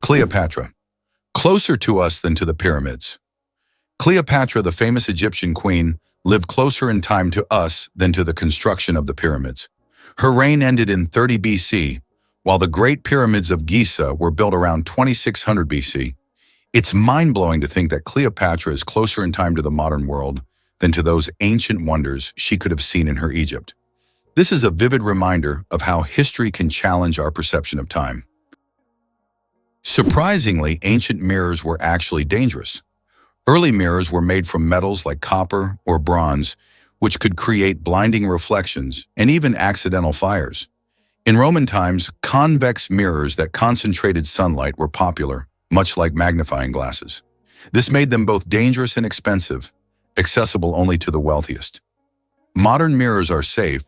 Cleopatra. Closer to us than to the pyramids. Cleopatra, the famous Egyptian queen, lived closer in time to us than to the construction of the pyramids. Her reign ended in 30 BC, while the Great Pyramids of Giza were built around 2600 BC. It's mind-blowing to think that Cleopatra is closer in time to the modern world than to those ancient wonders she could have seen in her Egypt. This is a vivid reminder of how history can challenge our perception of time. Surprisingly, ancient mirrors were actually dangerous. Early mirrors were made from metals like copper or bronze, which could create blinding reflections and even accidental fires. In Roman times, convex mirrors that concentrated sunlight were popular, much like magnifying glasses. This made them both dangerous and expensive, accessible only to the wealthiest. Modern mirrors are safe,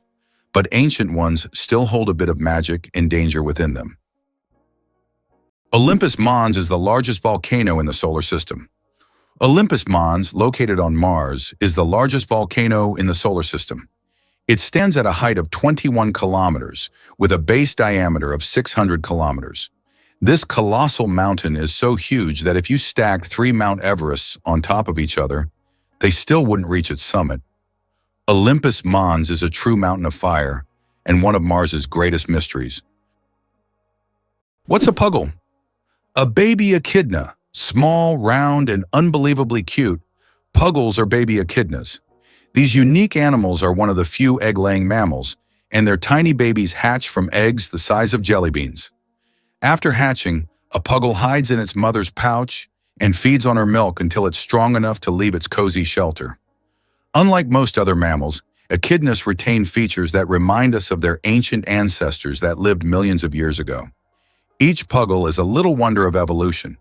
but ancient ones still hold a bit of magic and danger within them. Olympus Mons is the largest volcano in the solar system. Olympus Mons, located on Mars, is the largest volcano in the solar system. It stands at a height of 21 kilometers, with a base diameter of 600 kilometers. This colossal mountain is so huge that if you stacked 3 Mount Everests on top of each other, they still wouldn't reach its summit. Olympus Mons is a true mountain of fire and one of Mars's greatest mysteries. What's a puggle? A baby echidna. Small, round, and unbelievably cute, puggles are baby echidnas. These unique animals are one of the few egg-laying mammals, and their tiny babies hatch from eggs the size of jelly beans. After hatching, a puggle hides in its mother's pouch and feeds on her milk until it's strong enough to leave its cozy shelter. Unlike most other mammals, echidnas retain features that remind us of their ancient ancestors that lived millions of years ago. Each puggle is a little wonder of evolution.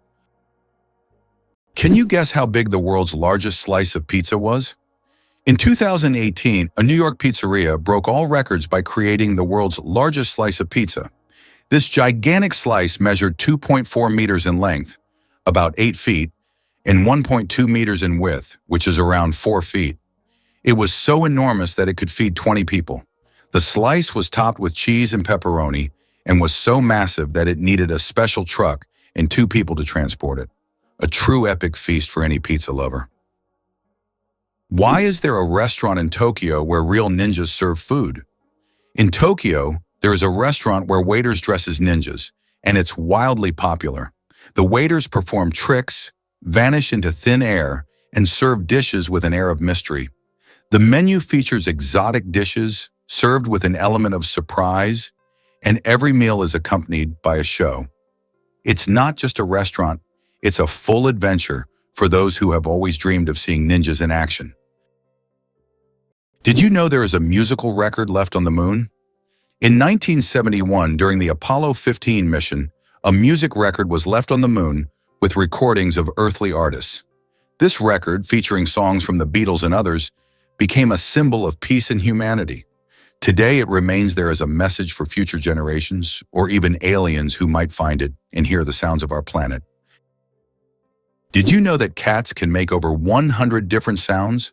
Can you guess how big the world's largest slice of pizza was? In 2018, a New York pizzeria broke all records by creating the world's largest slice of pizza. This gigantic slice measured 2.4 meters in length, about 8 feet, and 1.2 meters in width, which is around 4 feet. It was so enormous that it could feed 20 people. The slice was topped with cheese and pepperoni and was so massive that it needed a special truck and 2 people to transport it. A true epic feast for any pizza lover. Why is there a restaurant in Tokyo where real ninjas serve food? In Tokyo, there is a restaurant where waiters dress as ninjas, and it's wildly popular. The waiters perform tricks, vanish into thin air, and serve dishes with an air of mystery. The menu features exotic dishes, served with an element of surprise, and every meal is accompanied by a show. It's not just a restaurant, it's a full adventure for those who have always dreamed of seeing ninjas in action. Did you know there is a musical record left on the moon? In 1971, during the Apollo 15 mission, a music record was left on the moon with recordings of earthly artists. This record, featuring songs from the Beatles and others, became a symbol of peace and humanity. Today, it remains there as a message for future generations or even aliens who might find it and hear the sounds of our planet. Did you know that cats can make over 100 different sounds?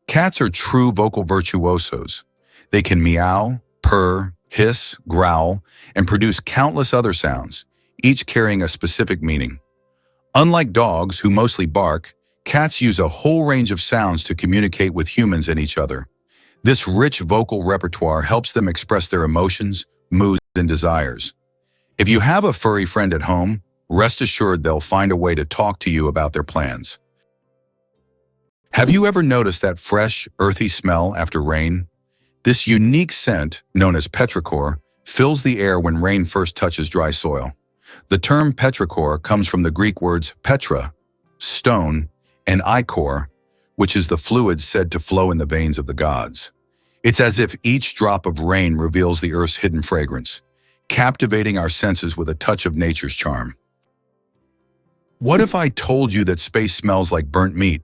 Cats are true vocal virtuosos. They can meow, purr, hiss, growl, and produce countless other sounds, each carrying a specific meaning. Unlike dogs, who mostly bark, cats use a whole range of sounds to communicate with humans and each other. This rich vocal repertoire helps them express their emotions, moods, and desires. If you have a furry friend at home, rest assured they'll find a way to talk to you about their plans. Have you ever noticed that fresh, earthy smell after rain? This unique scent, known as petrichor, fills the air when rain first touches dry soil. The term petrichor comes from the Greek words petra, stone, and ichor, which is the fluid said to flow in the veins of the gods. It's as if each drop of rain reveals the earth's hidden fragrance, captivating our senses with a touch of nature's charm. What if I told you that space smells like burnt meat?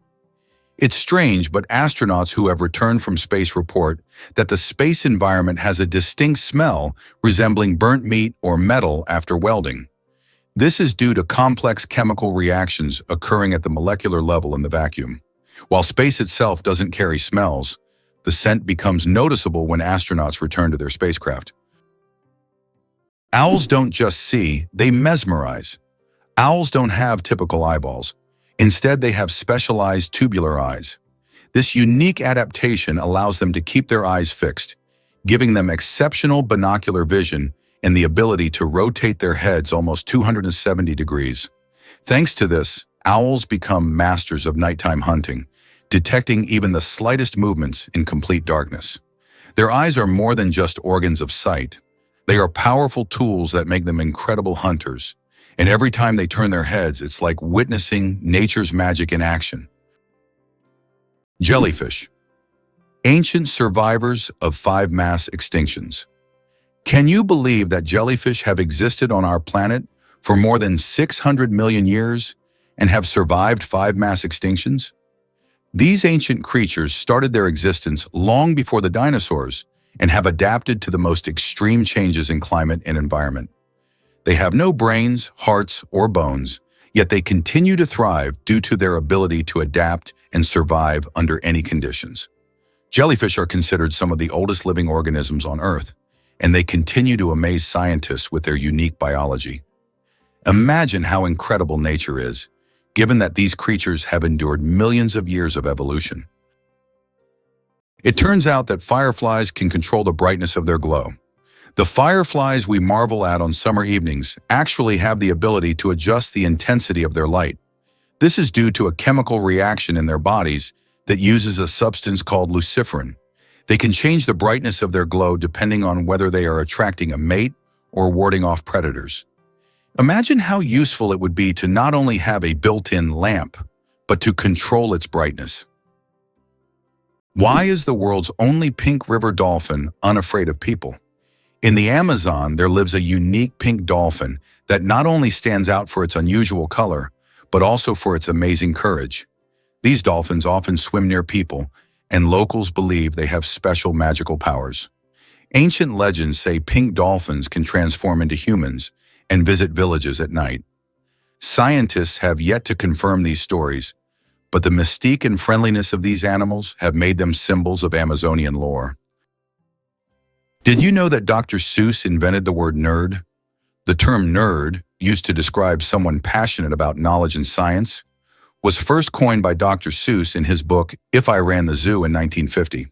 It's strange, but astronauts who have returned from space report that the space environment has a distinct smell resembling burnt meat or metal after welding. This is due to complex chemical reactions occurring at the molecular level in the vacuum. While space itself doesn't carry smells, the scent becomes noticeable when astronauts return to their spacecraft. Owls don't just see, they mesmerize. Owls don't have typical eyeballs. Instead, they have specialized tubular eyes. This unique adaptation allows them to keep their eyes fixed, giving them exceptional binocular vision and the ability to rotate their heads almost 270 degrees. Thanks to this, owls become masters of nighttime hunting, detecting even the slightest movements in complete darkness. Their eyes are more than just organs of sight. They are powerful tools that make them incredible hunters. And every time they turn their heads, it's like witnessing nature's magic in action. Jellyfish. Ancient survivors of 5 mass extinctions. Can you believe that jellyfish have existed on our planet for more than 600 million years and have survived 5 mass extinctions? These ancient creatures started their existence long before the dinosaurs and have adapted to the most extreme changes in climate and environment. They have no brains, hearts, or bones, yet they continue to thrive due to their ability to adapt and survive under any conditions. Jellyfish are considered some of the oldest living organisms on Earth, and they continue to amaze scientists with their unique biology. Imagine how incredible nature is, given that these creatures have endured millions of years of evolution. It turns out that fireflies can control the brightness of their glow. The fireflies we marvel at on summer evenings actually have the ability to adjust the intensity of their light. This is due to a chemical reaction in their bodies that uses a substance called luciferin. They can change the brightness of their glow depending on whether they are attracting a mate or warding off predators. Imagine how useful it would be to not only have a built-in lamp, but to control its brightness. Why is the world's only pink river dolphin unafraid of people? In the Amazon, there lives a unique pink dolphin that not only stands out for its unusual color, but also for its amazing courage. These dolphins often swim near people, and locals believe they have special magical powers. Ancient legends say pink dolphins can transform into humans and visit villages at night. Scientists have yet to confirm these stories, but the mystique and friendliness of these animals have made them symbols of Amazonian lore. Did you know that Dr. Seuss invented the word nerd? The term nerd, used to describe someone passionate about knowledge and science, was first coined by Dr. Seuss in his book If I Ran the Zoo in 1950.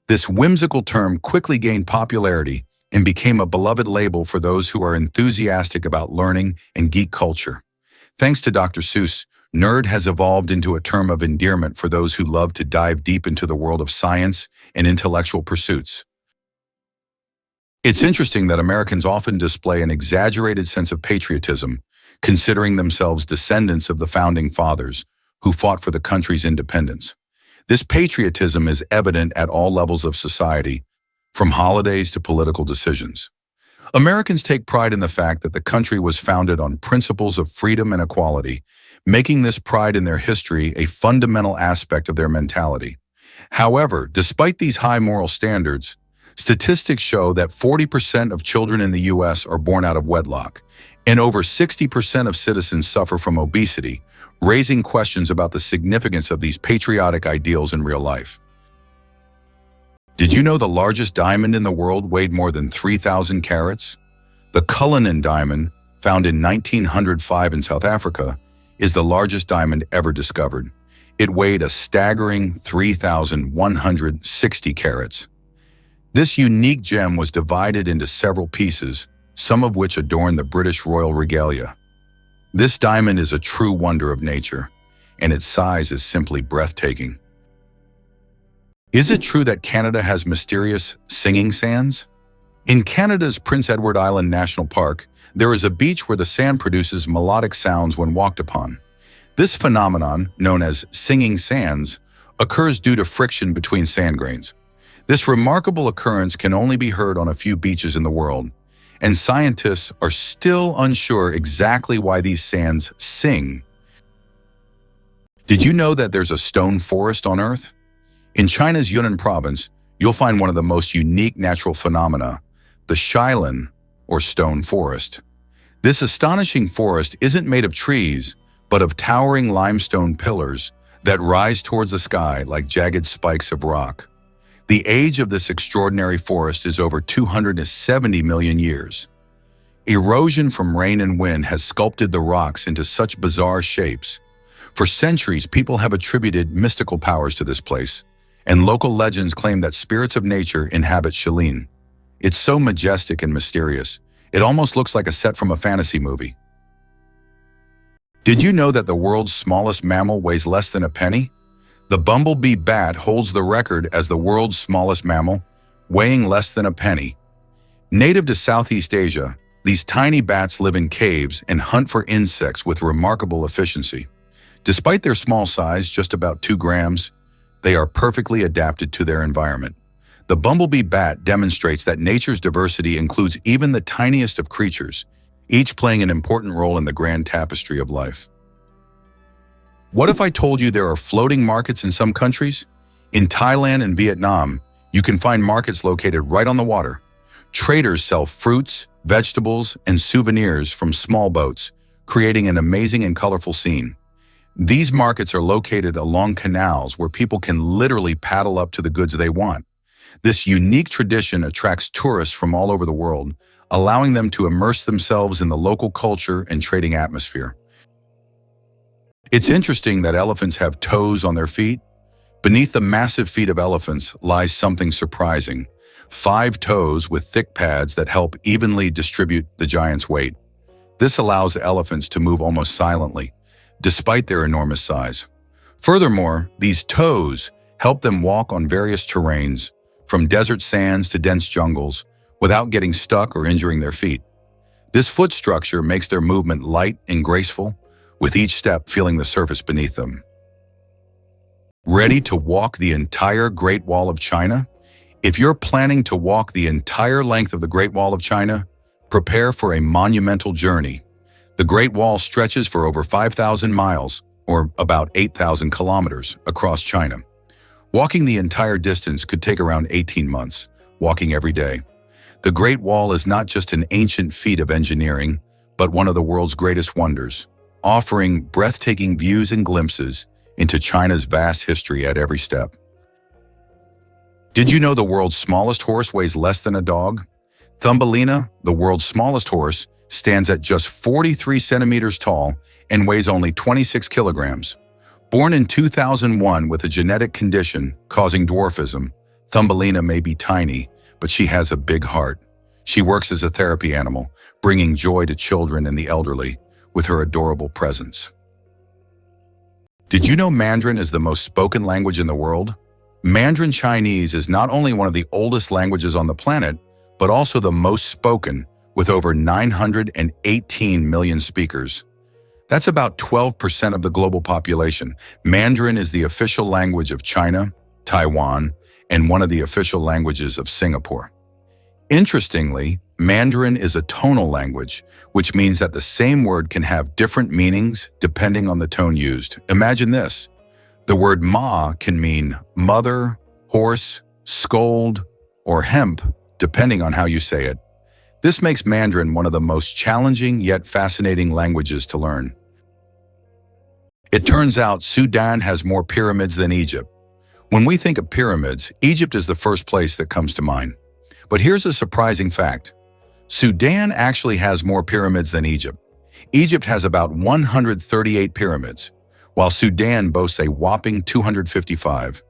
This whimsical term quickly gained popularity and became a beloved label for those who are enthusiastic about learning and geek culture. Thanks to Dr. Seuss, nerd has evolved into a term of endearment for those who love to dive deep into the world of science and intellectual pursuits. It's interesting that Americans often display an exaggerated sense of patriotism, considering themselves descendants of the founding fathers who fought for the country's independence. This patriotism is evident at all levels of society, from holidays to political decisions. Americans take pride in the fact that the country was founded on principles of freedom and equality, making this pride in their history a fundamental aspect of their mentality. However, despite these high moral standards, statistics show that 40% of children in the U.S. are born out of wedlock, and over 60% of citizens suffer from obesity, raising questions about the significance of these patriotic ideals in real life. Did you know the largest diamond in the world weighed more than 3,000 carats? The Cullinan diamond, found in 1905 in South Africa, is the largest diamond ever discovered. It weighed a staggering 3,160 carats. This unique gem was divided into several pieces, some of which adorn the British royal regalia. This diamond is a true wonder of nature, and its size is simply breathtaking. Is it true that Canada has mysterious singing sands? In Canada's Prince Edward Island National Park, there is a beach where the sand produces melodic sounds when walked upon. This phenomenon, known as singing sands, occurs due to friction between sand grains. This remarkable occurrence can only be heard on a few beaches in the world, and scientists are still unsure exactly why these sands sing. Did you know that there's a stone forest on Earth? In China's Yunnan province, you'll find one of the most unique natural phenomena, the Shailan, or stone forest. This astonishing forest isn't made of trees, but of towering limestone pillars that rise towards the sky like jagged spikes of rock. The age of this extraordinary forest is over 270 million years. Erosion from rain and wind has sculpted the rocks into such bizarre shapes. For centuries, people have attributed mystical powers to this place, and local legends claim that spirits of nature inhabit Shilin. It's so majestic and mysterious, it almost looks like a set from a fantasy movie. Did you know that the world's smallest mammal weighs less than a penny? The bumblebee bat holds the record as the world's smallest mammal, weighing less than a penny. Native to Southeast Asia, these tiny bats live in caves and hunt for insects with remarkable efficiency. Despite their small size, just about 2 grams, they are perfectly adapted to their environment. The bumblebee bat demonstrates that nature's diversity includes even the tiniest of creatures, each playing an important role in the grand tapestry of life. What if I told you there are floating markets in some countries? In Thailand and Vietnam, you can find markets located right on the water. Traders sell fruits, vegetables, and souvenirs from small boats, creating an amazing and colorful scene. These markets are located along canals where people can literally paddle up to the goods they want. This unique tradition attracts tourists from all over the world, allowing them to immerse themselves in the local culture and trading atmosphere. It's interesting that elephants have toes on their feet. Beneath the massive feet of elephants lies something surprising: 5 toes with thick pads that help evenly distribute the giant's weight. This allows elephants to move almost silently, despite their enormous size. Furthermore, these toes help them walk on various terrains, from desert sands to dense jungles, without getting stuck or injuring their feet. This foot structure makes their movement light and graceful, with each step feeling the surface beneath them. Ready to walk the entire Great Wall of China? If you're planning to walk the entire length of the Great Wall of China, prepare for a monumental journey. The Great Wall stretches for over 5,000 miles, or about 8,000 kilometers, across China. Walking the entire distance could take around 18 months, walking every day. The Great Wall is not just an ancient feat of engineering, but one of the world's greatest wonders, offering breathtaking views and glimpses into China's vast history at every step. Did you know the world's smallest horse weighs less than a dog? Thumbelina, the world's smallest horse, stands at just 43 centimeters tall and weighs only 26 kilograms. Born in 2001 with a genetic condition causing dwarfism, Thumbelina may be tiny, but she has a big heart. She works as a therapy animal, bringing joy to children and the elderly with her adorable presence. Did you know Mandarin is the most spoken language in the world? Mandarin Chinese is not only one of the oldest languages on the planet, but also the most spoken, with over 918 million speakers. That's about 12% of the global population. Mandarin is the official language of China, Taiwan, and one of the official languages of Singapore. Interestingly, Mandarin is a tonal language, which means that the same word can have different meanings depending on the tone used. Imagine this. The word ma can mean mother, horse, scold, or hemp, depending on how you say it. This makes Mandarin one of the most challenging yet fascinating languages to learn. It turns out Sudan has more pyramids than Egypt. When we think of pyramids, Egypt is the first place that comes to mind. But here's a surprising fact. Sudan actually has more pyramids than Egypt. Egypt has about 138 pyramids, while Sudan boasts a whopping 255.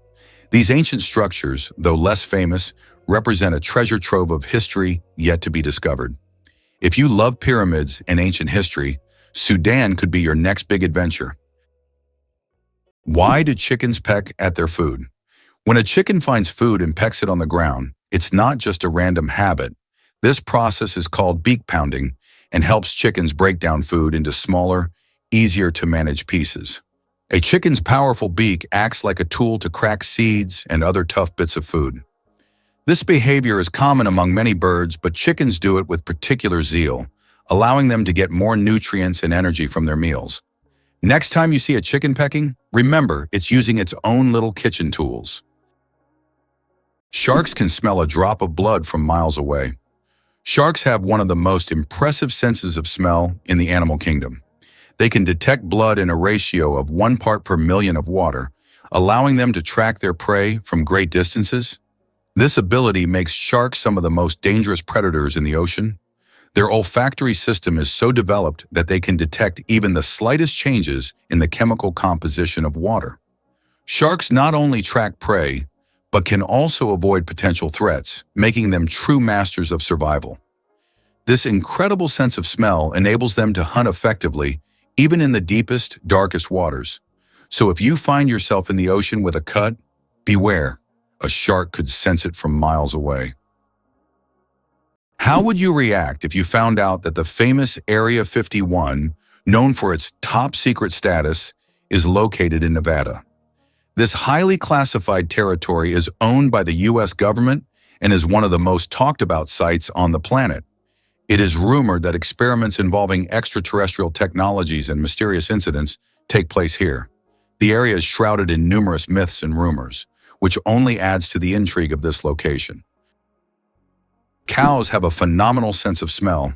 These ancient structures, though less famous, represent a treasure trove of history yet to be discovered. If you love pyramids and ancient history, Sudan could be your next big adventure. Why do chickens peck at their food? When a chicken finds food and pecks it on the ground, it's not just a random habit. This process is called beak pounding and helps chickens break down food into smaller, easier to manage pieces. A chicken's powerful beak acts like a tool to crack seeds and other tough bits of food. This behavior is common among many birds, but chickens do it with particular zeal, allowing them to get more nutrients and energy from their meals. Next time you see a chicken pecking, remember it's using its own little kitchen tools. Sharks can smell a drop of blood from miles away. Sharks have one of the most impressive senses of smell in the animal kingdom. They can detect blood in a ratio of 1 part per million of water, allowing them to track their prey from great distances. This ability makes sharks some of the most dangerous predators in the ocean. Their olfactory system is so developed that they can detect even the slightest changes in the chemical composition of water. Sharks not only track prey, but can also avoid potential threats, making them true masters of survival. This incredible sense of smell enables them to hunt effectively, even in the deepest, darkest waters. So if you find yourself in the ocean with a cut, beware. A shark could sense it from miles away. How would you react if you found out that the famous Area 51, known for its top-secret status, is located in Nevada? This highly classified territory is owned by the U.S. government and is one of the most talked-about sites on the planet. It is rumored that experiments involving extraterrestrial technologies and mysterious incidents take place here. The area is shrouded in numerous myths and rumors, which only adds to the intrigue of this location. Cows have a phenomenal sense of smell.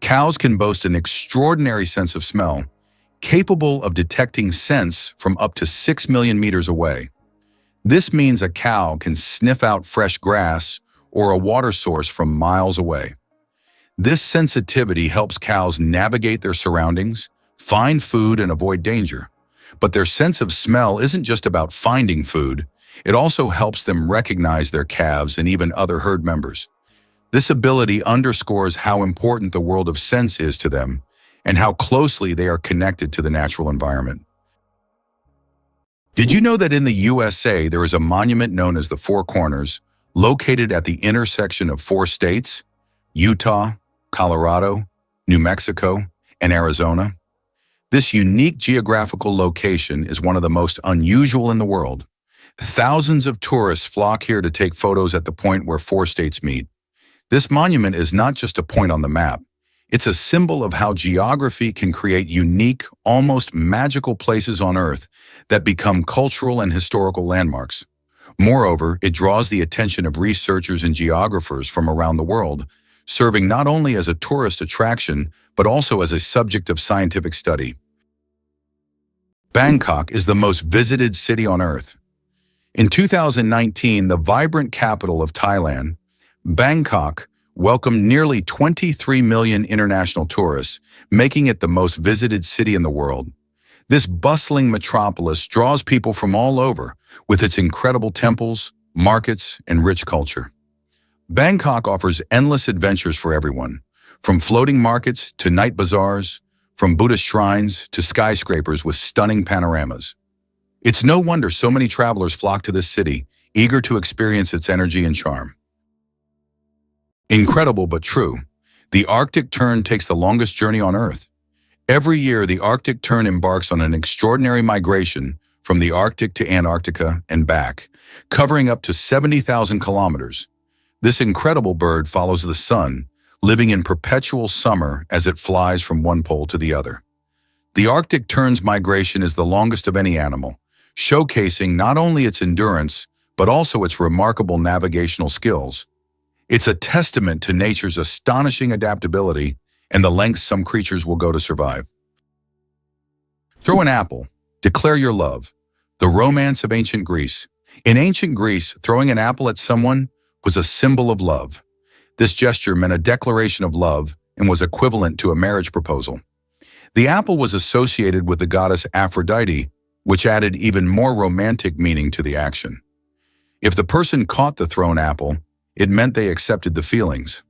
Cows can boast an extraordinary sense of smell, capable of detecting scents from up to 6 million meters away. This means a cow can sniff out fresh grass or a water source from miles away. This sensitivity helps cows navigate their surroundings, find food, and avoid danger. But their sense of smell isn't just about finding food. It also helps them recognize their calves and even other herd members. This ability underscores how important the world of sense is to them and how closely they are connected to the natural environment. Did you know that in the USA there is a monument known as the Four Corners, located at the intersection of 4 states: Utah, Colorado, New Mexico, and Arizona? This unique geographical location is one of the most unusual in the world. Thousands of tourists flock here to take photos at the point where 4 states meet. This monument is not just a point on the map. It's a symbol of how geography can create unique, almost magical places on Earth that become cultural and historical landmarks. Moreover, it draws the attention of researchers and geographers from around the world, serving not only as a tourist attraction, but also as a subject of scientific study. Bangkok is the most visited city on Earth. In 2019, the vibrant capital of Thailand, Bangkok, welcomed nearly 23 million international tourists, making it the most visited city in the world. This bustling metropolis draws people from all over, with its incredible temples, markets, and rich culture. Bangkok offers endless adventures for everyone, from floating markets to night bazaars, from Buddhist shrines to skyscrapers with stunning panoramas. It's no wonder so many travelers flock to this city, eager to experience its energy and charm. Incredible but true, the Arctic tern takes the longest journey on Earth. Every year, the Arctic tern embarks on an extraordinary migration from the Arctic to Antarctica and back, covering up to 70,000 kilometers. This incredible bird follows the sun, living in perpetual summer as it flies from one pole to the other. The Arctic tern's migration is the longest of any animal, showcasing not only its endurance, but also its remarkable navigational skills. It's a testament to nature's astonishing adaptability and the lengths some creatures will go to survive. Throw an apple. Declare your love. The romance of ancient Greece. In ancient Greece, throwing an apple at someone was a symbol of love. This gesture meant a declaration of love and was equivalent to a marriage proposal. The apple was associated with the goddess Aphrodite, which added even more romantic meaning to the action. If the person caught the thrown apple, it meant they accepted the feelings.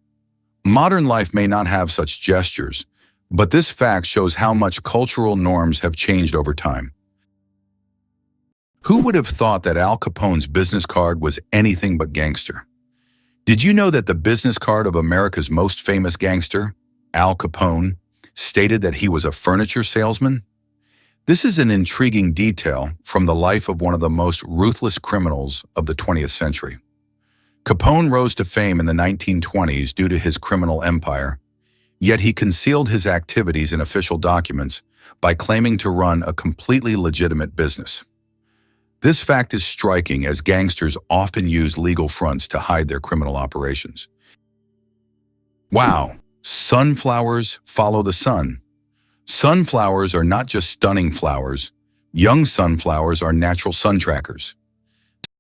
Modern life may not have such gestures, but this fact shows how much cultural norms have changed over time. Who would have thought that Al Capone's business card was anything but gangster? Did you know that the business card of America's most famous gangster, Al Capone, stated that he was a furniture salesman? This is an intriguing detail from the life of one of the most ruthless criminals of the 20th century. Capone rose to fame in the 1920s due to his criminal empire, yet he concealed his activities in official documents by claiming to run a completely legitimate business. This fact is striking as gangsters often use legal fronts to hide their criminal operations. Wow, sunflowers follow the sun. Sunflowers are not just stunning flowers. Young sunflowers are natural sun trackers.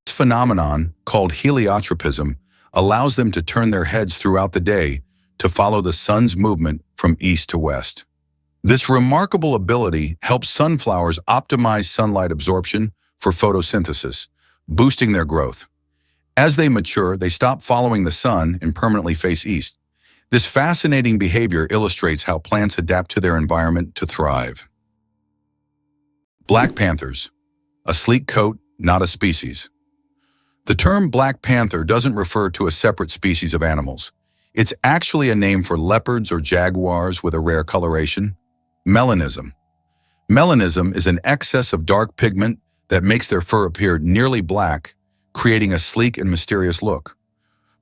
This phenomenon, called heliotropism, allows them to turn their heads throughout the day, to follow the sun's movement from east to west. This remarkable ability helps sunflowers optimize sunlight absorption for photosynthesis, boosting their growth. As they mature, they stop following the sun and permanently face east. This fascinating behavior illustrates how plants adapt to their environment to thrive. Black panthers, a sleek coat, not a species. The term black panther doesn't refer to a separate species of animals. It's actually a name for leopards or jaguars with a rare coloration. Melanism. Melanism is an excess of dark pigment that makes their fur appear nearly black, creating a sleek and mysterious look.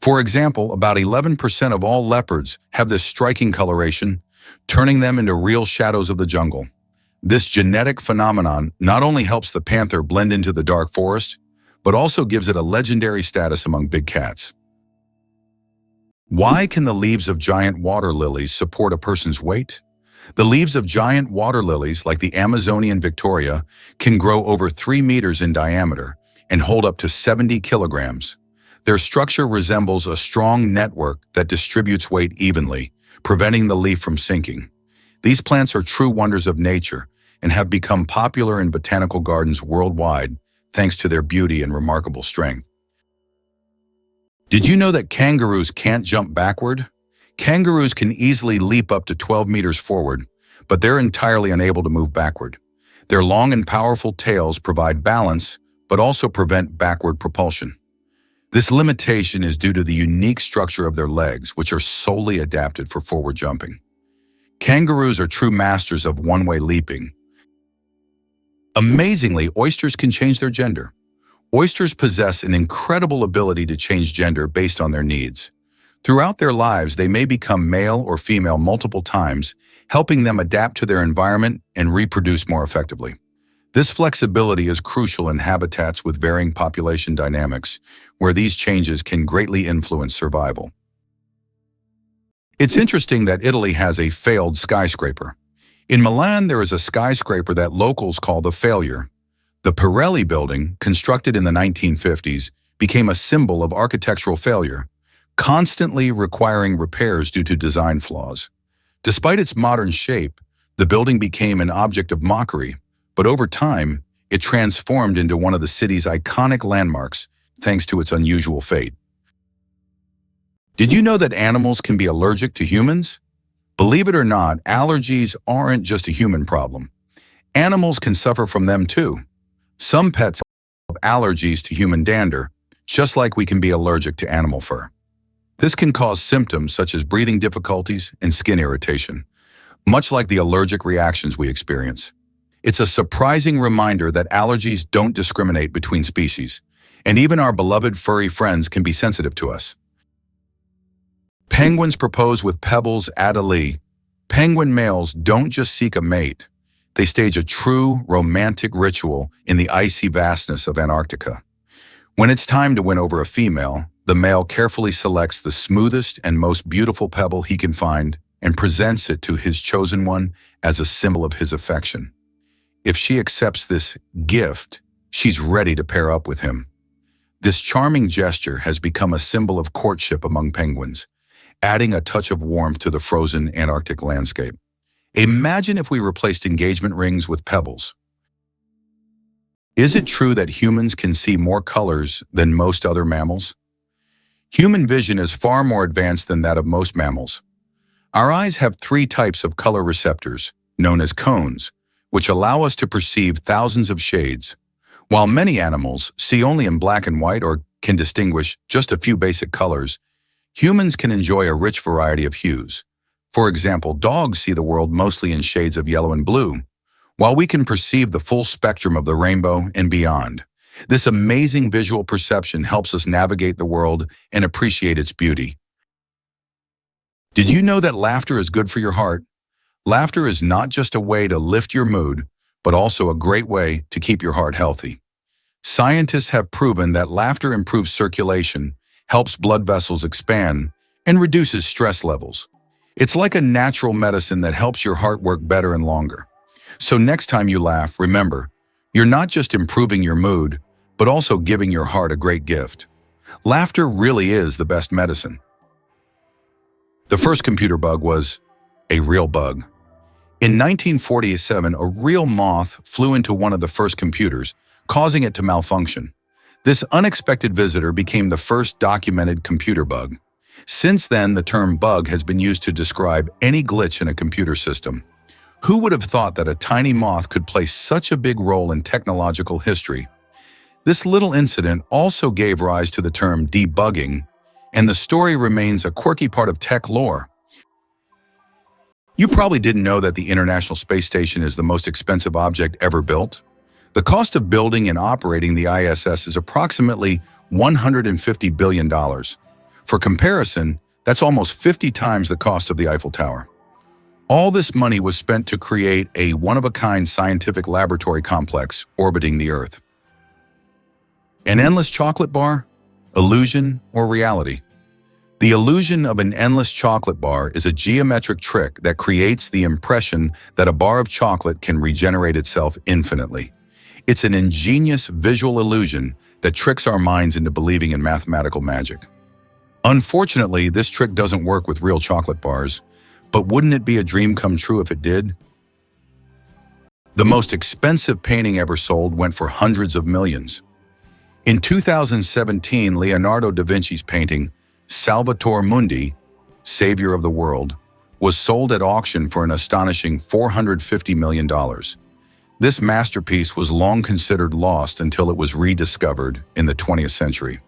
For example, about 11% of all leopards have this striking coloration, turning them into real shadows of the jungle. This genetic phenomenon not only helps the panther blend into the dark forest, but also gives it a legendary status among big cats. Why can the leaves of giant water lilies support a person's weight? The leaves of giant water lilies, like the Amazonian Victoria, can grow over 3 meters in diameter and hold up to 70 kilograms. Their structure resembles a strong network that distributes weight evenly, preventing the leaf from sinking. These plants are true wonders of nature and have become popular in botanical gardens worldwide thanks to their beauty and remarkable strength. Did you know that kangaroos can't jump backward? Kangaroos can easily leap up to 12 meters forward, but they're entirely unable to move backward. Their long and powerful tails provide balance, but also prevent backward propulsion. This limitation is due to the unique structure of their legs, which are solely adapted for forward jumping. Kangaroos are true masters of one-way leaping. Amazingly, oysters can change their gender. Oysters possess an incredible ability to change gender based on their needs. Throughout their lives, they may become male or female multiple times, helping them adapt to their environment and reproduce more effectively. This flexibility is crucial in habitats with varying population dynamics, where these changes can greatly influence survival. It's interesting that Italy has a failed skyscraper. In Milan, there is a skyscraper that locals call the failure. The Pirelli building, constructed in the 1950s, became a symbol of architectural failure, constantly requiring repairs due to design flaws. Despite its modern shape, the building became an object of mockery, but over time, it transformed into one of the city's iconic landmarks thanks to its unusual fate. Did you know that animals can be allergic to humans? Believe it or not, allergies aren't just a human problem. Animals can suffer from them too. Some pets have allergies to human dander, just like we can be allergic to animal fur. This can cause symptoms such as breathing difficulties and skin irritation, much like the allergic reactions we experience. It's a surprising reminder that allergies don't discriminate between species, and even our beloved furry friends can be sensitive to us. Penguins propose with pebbles at a lee. Penguin males don't just seek a mate. They stage a true romantic ritual in the icy vastness of Antarctica. When it's time to win over a female, the male carefully selects the smoothest and most beautiful pebble he can find and presents it to his chosen one as a symbol of his affection. If she accepts this gift, she's ready to pair up with him. This charming gesture has become a symbol of courtship among penguins, adding a touch of warmth to the frozen Antarctic landscape. Imagine if we replaced engagement rings with pebbles. Is it true that humans can see more colors than most other mammals? Human vision is far more advanced than that of most mammals. Our eyes have 3 types of color receptors, known as cones, which allow us to perceive thousands of shades. While many animals see only in black and white or can distinguish just a few basic colors, humans can enjoy a rich variety of hues. For example, dogs see the world mostly in shades of yellow and blue, while we can perceive the full spectrum of the rainbow and beyond. This amazing visual perception helps us navigate the world and appreciate its beauty. Did you know that laughter is good for your heart? Laughter is not just a way to lift your mood, but also a great way to keep your heart healthy. Scientists have proven that laughter improves circulation, helps blood vessels expand, and reduces stress levels. It's like a natural medicine that helps your heart work better and longer. So next time you laugh, remember, you're not just improving your mood, but also giving your heart a great gift. Laughter really is the best medicine. The first computer bug was a real bug. In 1947, a real moth flew into one of the first computers, causing it to malfunction. This unexpected visitor became the first documented computer bug. Since then, the term bug has been used to describe any glitch in a computer system. Who would have thought that a tiny moth could play such a big role in technological history? This little incident also gave rise to the term debugging, and the story remains a quirky part of tech lore. You probably didn't know that the International Space Station is the most expensive object ever built. The cost of building and operating the ISS is approximately $150 billion. For comparison, that's almost 50 times the cost of the Eiffel Tower. All this money was spent to create a one-of-a-kind scientific laboratory complex orbiting the Earth. An endless chocolate bar? Illusion or reality? The illusion of an endless chocolate bar is a geometric trick that creates the impression that a bar of chocolate can regenerate itself infinitely. It's an ingenious visual illusion that tricks our minds into believing in mathematical magic. Unfortunately, this trick doesn't work with real chocolate bars, but wouldn't it be a dream come true if it did? The most expensive painting ever sold went for hundreds of millions. In 2017, Leonardo da Vinci's painting, Salvator Mundi, Savior of the World, was sold at auction for an astonishing $450 million. This masterpiece was long considered lost until it was rediscovered in the 20th century.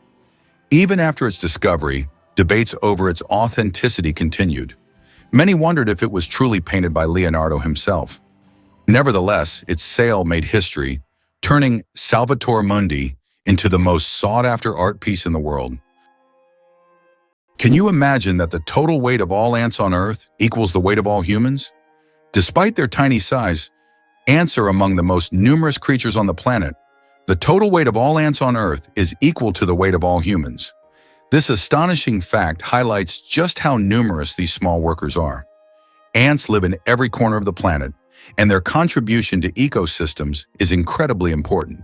Even after its discovery, debates over its authenticity continued. Many wondered if it was truly painted by Leonardo himself. Nevertheless, its sale made history, turning Salvator Mundi into the most sought-after art piece in the world. Can you imagine that the total weight of all ants on Earth equals the weight of all humans? Despite their tiny size, ants are among the most numerous creatures on the planet. The total weight of all ants on Earth is equal to the weight of all humans. This astonishing fact highlights just how numerous these small workers are. Ants live in every corner of the planet, and their contribution to ecosystems is incredibly important.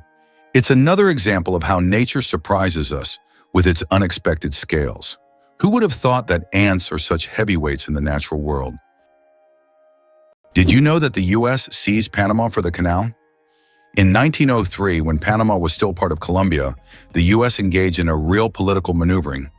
It's another example of how nature surprises us with its unexpected scales. Who would have thought that ants are such heavyweights in the natural world? Did you know that the U.S. seized Panama for the canal? In 1903, when Panama was still part of Colombia, the U.S. engaged in a real political maneuvering.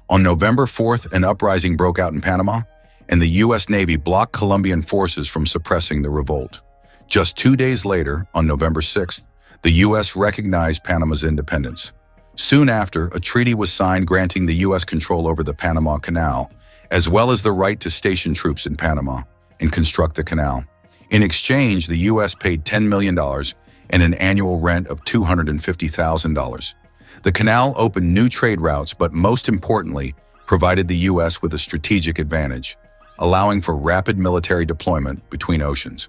On November 4th, an uprising broke out in Panama, and the U.S. Navy blocked Colombian forces from suppressing the revolt. Just 2 days later, on November 6th, the U.S. recognized Panama's independence. Soon after, a treaty was signed granting the U.S. control over the Panama Canal, as well as the right to station troops in Panama and construct the canal. In exchange, the U.S. paid $10 million and an annual rent of $250,000. The canal opened new trade routes, but most importantly, provided the U.S. with a strategic advantage, allowing for rapid military deployment between oceans.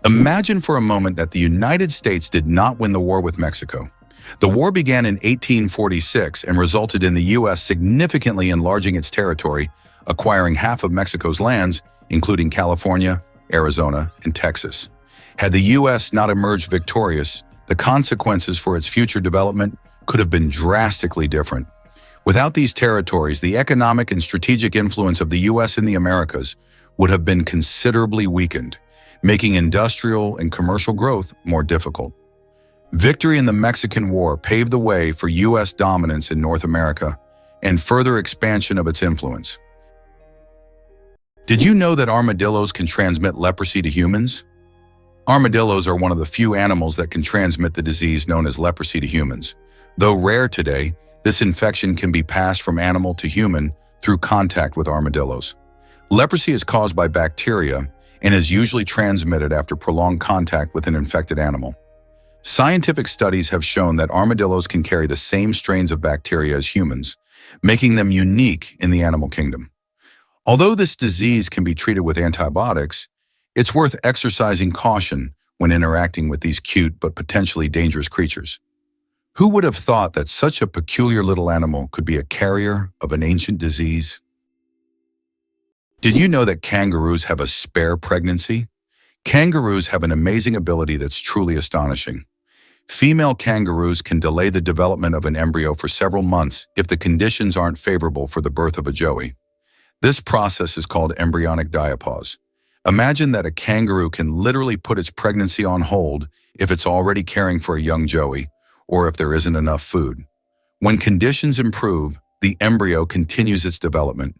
Imagine for a moment that the United States did not win the war with Mexico. The war began in 1846 and resulted in the U.S. significantly enlarging its territory, acquiring half of Mexico's lands, including California, Arizona, and Texas. Had the U.S. not emerged victorious, the consequences for its future development could have been drastically different. Without these territories, the economic and strategic influence of the U.S. in the Americas would have been considerably weakened, making industrial and commercial growth more difficult. Victory in the Mexican War paved the way for U.S. dominance in North America and further expansion of its influence. Did you know that armadillos can transmit leprosy to humans? Armadillos are one of the few animals that can transmit the disease known as leprosy to humans. Though rare today, this infection can be passed from animal to human through contact with armadillos. Leprosy is caused by bacteria and is usually transmitted after prolonged contact with an infected animal. Scientific studies have shown that armadillos can carry the same strains of bacteria as humans, making them unique in the animal kingdom. Although this disease can be treated with antibiotics, it's worth exercising caution when interacting with these cute but potentially dangerous creatures. Who would have thought that such a peculiar little animal could be a carrier of an ancient disease? Did you know that kangaroos have a spare pregnancy? Kangaroos have an amazing ability that's truly astonishing. Female kangaroos can delay the development of an embryo for several months if the conditions aren't favorable for the birth of a joey. This process is called embryonic diapause. Imagine that a kangaroo can literally put its pregnancy on hold if it's already caring for a young joey, or if there isn't enough food. When conditions improve, the embryo continues its development.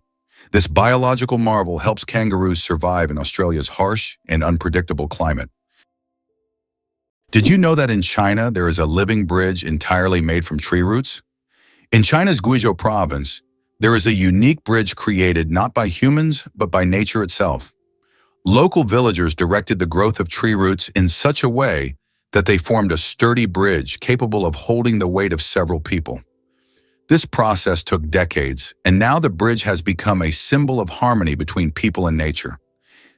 This biological marvel helps kangaroos survive in Australia's harsh and unpredictable climate. Did you know that in China there is a living bridge entirely made from tree roots? In China's Guizhou province, there is a unique bridge created not by humans but by nature itself. Local villagers directed the growth of tree roots in such a way that they formed a sturdy bridge capable of holding the weight of several people. This process took decades, and now the bridge has become a symbol of harmony between people and nature.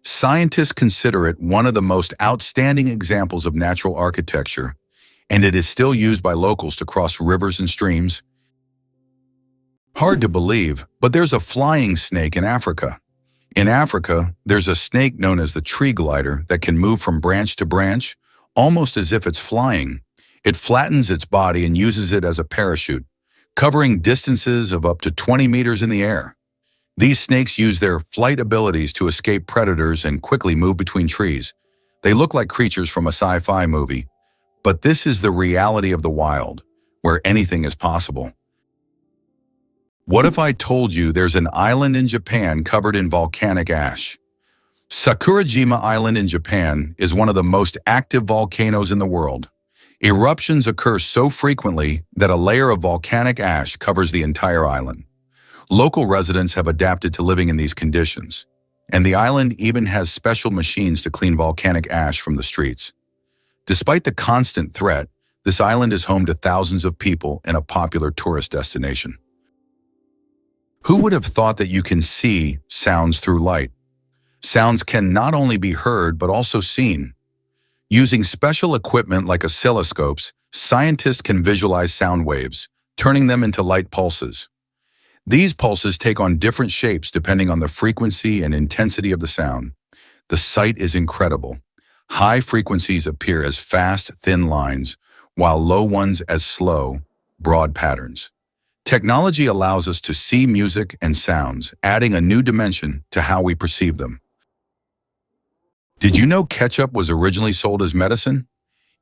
Scientists consider it one of the most outstanding examples of natural architecture, and it is still used by locals to cross rivers and streams. Hard to believe, but there's a flying snake in Africa. In Africa, there's a snake known as the tree glider that can move from branch to branch, almost as if it's flying. It flattens its body and uses it as a parachute, covering distances of up to 20 meters in the air. These snakes use their flight abilities to escape predators and quickly move between trees. They look like creatures from a sci-fi movie, but this is the reality of the wild, where anything is possible. What if I told you there's an island in Japan covered in volcanic ash? Sakurajima Island in Japan is one of the most active volcanoes in the world. Eruptions occur so frequently that a layer of volcanic ash covers the entire island. Local residents have adapted to living in these conditions, and the island even has special machines to clean volcanic ash from the streets. Despite the constant threat, this island is home to thousands of people and a popular tourist destination. Who would have thought that you can see sounds through light? Sounds can not only be heard but also seen. Using special equipment like oscilloscopes, scientists can visualize sound waves, turning them into light pulses. These pulses take on different shapes depending on the frequency and intensity of the sound. The sight is incredible. High frequencies appear as fast, thin lines, while low ones as slow, broad patterns. Technology allows us to see music and sounds, adding a new dimension to how we perceive them. Did you know ketchup was originally sold as medicine?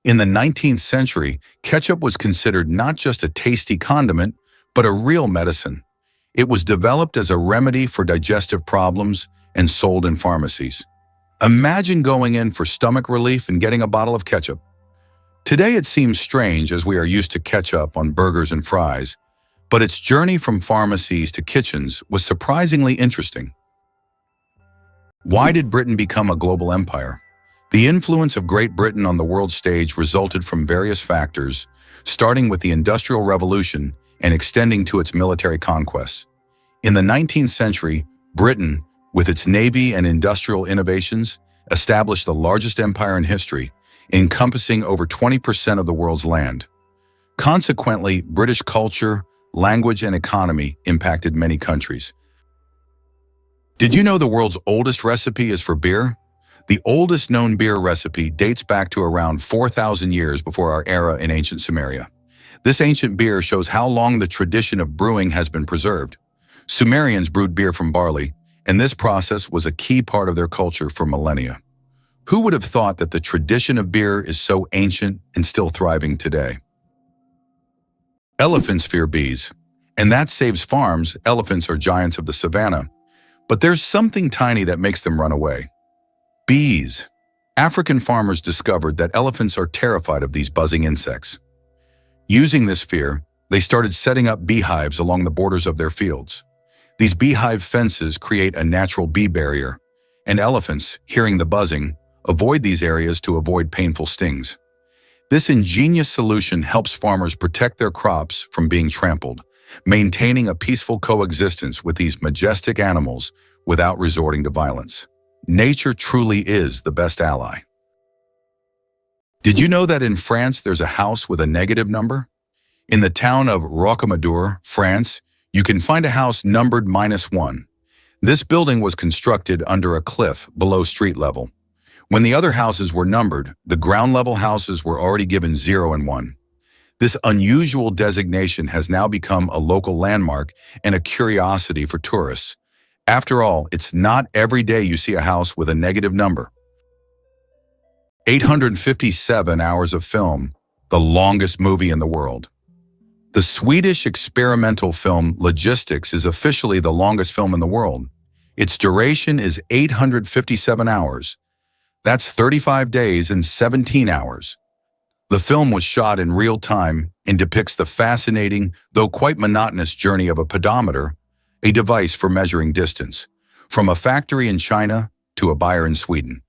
In the 19th century, ketchup was considered not just a tasty condiment, but a real medicine. It was developed as a remedy for digestive problems and sold in pharmacies. Imagine going in for stomach relief and getting a bottle of ketchup. Today it seems strange as we are used to ketchup on burgers and fries, but its journey from pharmacies to kitchens was surprisingly interesting. Why did Britain become a global empire? The influence of Great Britain on the world stage resulted from various factors, starting with the Industrial Revolution and extending to its military conquests. In the 19th century, Britain, with its navy and industrial innovations, established the largest empire in history, encompassing over 20% of the world's land. Consequently, British culture, language, and economy impacted many countries. Did you know the world's oldest recipe is for beer? The oldest known beer recipe dates back to around 4,000 years before our era in ancient Sumeria. This ancient beer shows how long the tradition of brewing has been preserved. Sumerians brewed beer from barley, and this process was a key part of their culture for millennia. Who would have thought that the tradition of beer is so ancient and still thriving today? Elephants fear bees, and that saves farms. Elephants are giants of the savannah, but there's something tiny that makes them run away. Bees. African farmers discovered that elephants are terrified of these buzzing insects. Using this fear, they started setting up beehives along the borders of their fields. These beehive fences create a natural bee barrier, and elephants, hearing the buzzing, avoid these areas to avoid painful stings. This ingenious solution helps farmers protect their crops from being trampled, maintaining a peaceful coexistence with these majestic animals without resorting to violence. Nature truly is the best ally. Did you know that in France there's a house with a negative number? In the town of Rocamadour, France, you can find a house numbered -1. This building was constructed under a cliff below street level. When the other houses were numbered, the ground-level houses were already given 0 and 1. This unusual designation has now become a local landmark and a curiosity for tourists, After all, it's not every day you see a house with a negative number. 857 hours of film, the longest movie in the world. The Swedish experimental film Logistics is officially the longest film in the world. Its duration is 857 hours. That's 35 days and 17 hours. The film was shot in real time and depicts the fascinating, though quite monotonous journey of a pedometer, a device for measuring distance, from a factory in China to a buyer in Sweden.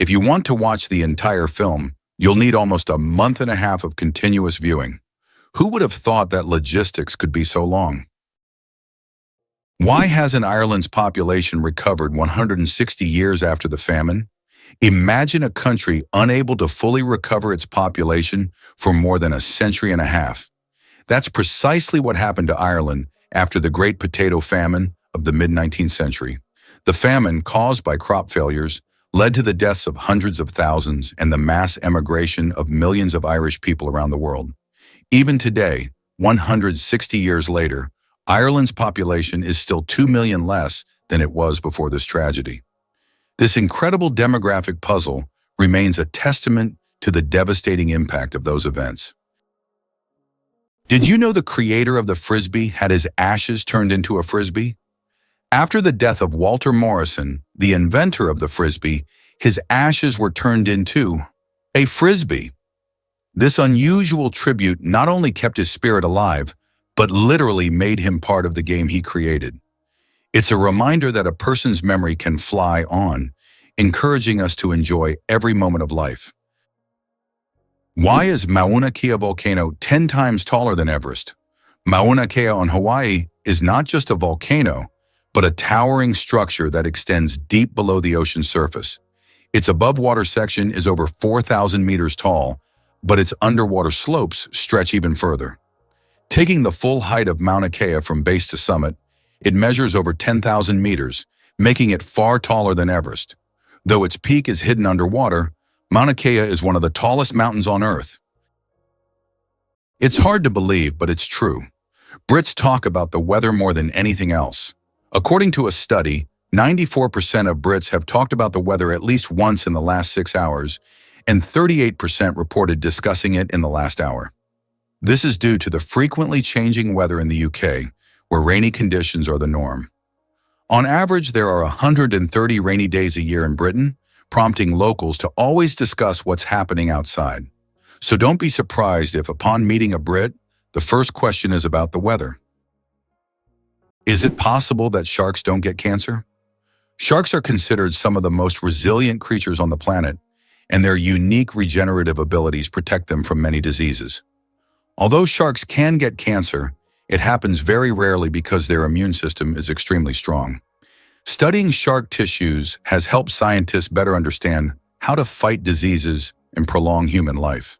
If you want to watch the entire film, you'll need almost a month and a half of continuous viewing. Who would have thought that logistics could be so long? Why hasn't Ireland's population recovered 160 years after the famine? Imagine a country unable to fully recover its population for more than a century and a half. That's precisely what happened to Ireland after the Great Potato Famine of the mid-19th century. The famine, caused by crop failures, led to the deaths of hundreds of thousands and the mass emigration of millions of Irish people around the world. Even today, 160 years later, Ireland's population is still 2 million less than it was before this tragedy. This incredible demographic puzzle remains a testament to the devastating impact of those events. Did you know the creator of the Frisbee had his ashes turned into a Frisbee? After the death of Walter Morrison, the inventor of the Frisbee, his ashes were turned into a Frisbee. This unusual tribute not only kept his spirit alive, but literally made him part of the game he created. It's a reminder that a person's memory can fly on, encouraging us to enjoy every moment of life. Why is Mauna Kea volcano 10 times taller than Everest? Mauna Kea on Hawaii is not just a volcano, but a towering structure that extends deep below the ocean surface. Its above-water section is over 4,000 meters tall, but its underwater slopes stretch even further. Taking the full height of Mauna Kea from base to summit, it measures over 10,000 meters, making it far taller than Everest. Though its peak is hidden underwater, Mauna Kea is one of the tallest mountains on Earth. It's hard to believe, but it's true. Brits talk about the weather more than anything else. According to a study, 94% of Brits have talked about the weather at least once in the last 6 hours, and 38% reported discussing it in the last hour. This is due to the frequently changing weather in the UK, where rainy conditions are the norm. On average, there are 130 rainy days a year in Britain, prompting locals to always discuss what's happening outside. So don't be surprised if, upon meeting a Brit, the first question is about the weather. Is it possible that sharks don't get cancer? Sharks are considered some of the most resilient creatures on the planet, and their unique regenerative abilities protect them from many diseases. Although sharks can get cancer, it happens very rarely because their immune system is extremely strong. Studying shark tissues has helped scientists better understand how to fight diseases and prolong human life.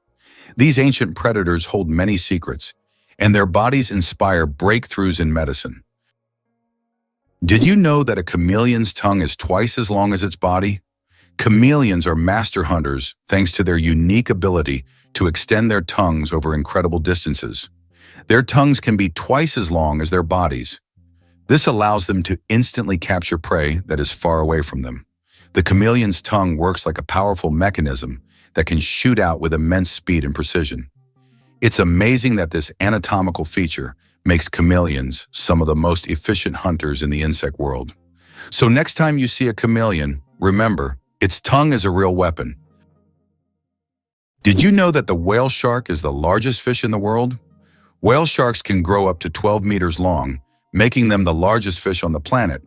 These ancient predators hold many secrets, and their bodies inspire breakthroughs in medicine. Did you know that a chameleon's tongue is twice as long as its body? Chameleons are master hunters thanks to their unique ability to extend their tongues over incredible distances. Their tongues can be twice as long as their bodies. This allows them to instantly capture prey that is far away from them. The chameleon's tongue works like a powerful mechanism that can shoot out with immense speed and precision. It's amazing that this anatomical feature makes chameleons some of the most efficient hunters in the insect world. So next time you see a chameleon, remember, its tongue is a real weapon. Did you know that the whale shark is the largest fish in the world? Whale sharks can grow up to 12 meters long, making them the largest fish on the planet.